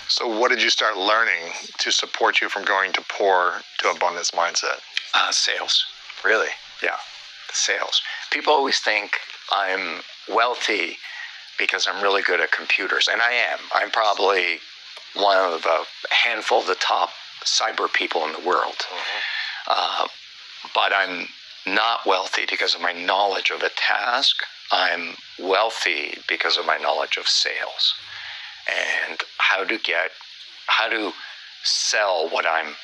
So what did you start learning to support you from going to poor to abundance mindset? Sales. Really? Yeah. Sales. People always think I'm wealthy because I'm really good at computers, and I am. I'm probably one of a handful of the top cyber people in the world. But I'm not wealthy because of my knowledge of a task. I'm wealthy because of my knowledge of sales and how to sell what I'm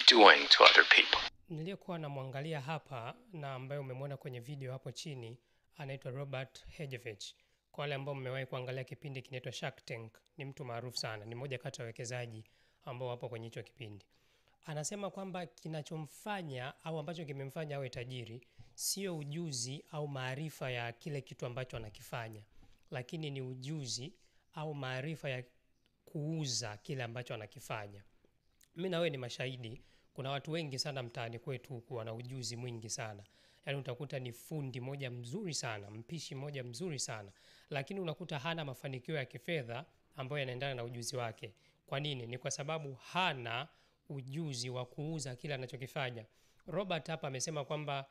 doing to other people. Niliyekuwa namwangalia hapa na ambaye umemwona kwenye video hapo chini anaitwa Robert Herjavec. Kwa wale ambao mmewahi kuangalia kipindi kinaitwa Shark Tank, ni mtu maarufu sana, ni mmoja kati ya wawekezaji ambao wapo kwenye hicho kipindi. Anasema kwamba kinachomfanya au ambacho kimemfanya awe tajiri sio ujuzi au maarifa ya kile kitu ambacho anakifanya, lakini ni ujuzi au maarifa ya kuuza kile ambacho anakifanya. Mimi na wewe ni mashahidi, kuna watu wengi sana mtaani kwetu huku na ujuzi mwingi sana. Yaani utakuta ni fundi moja mzuri sana, mpishi moja mzuri sana, lakini unakuta hana mafanikio ya kifedha ambayo yanaendana na ujuzi wake. Kwa nini? Ni kwa sababu hana ujuzi wa kuuza kile anachokifanya. Robert hapa amesema kwamba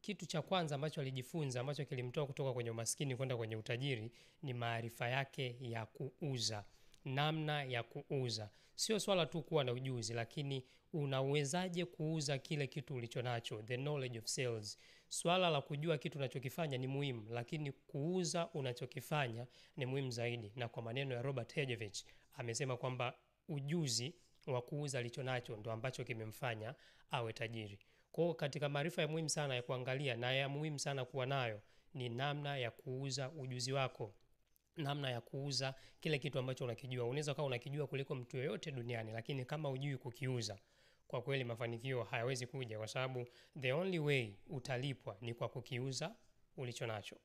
kitu cha kwanza ambacho alijifunza ambacho kilimtoa kutoka kwenye umaskini kwenda kwenye utajiri ni maarifa yake ya kuuza, namna ya kuuza. Sio swala tu kuwa na ujuzi, lakini unawezaje kuuza kile kitu ulichonacho, the knowledge of sales. Swala la kujua kitu unachokifanya ni muhimu, lakini kuuza unachokifanya ni muhimu zaidi. Na kwa maneno ya Robert Herjavec amesema kwamba ujuzi wa kuuza alichonacho ndo ambacho kimemfanya awe tajiri. Kwa katika maarifa ya muhimu sana ya kuangalia na ya muhimu sana kuwa nayo ni namna ya kuuza ujuzi wako, namna ya kuuza kile kitu ambacho unakijua. Unaweza kuwa unakijua kuliko mtu yeyote duniani, lakini kama hujui kukiuza, kwa kweli mafanikio hayawezi kuja, kwa sababu the only way utalipwa ni kwa kukiuza ulichonacho.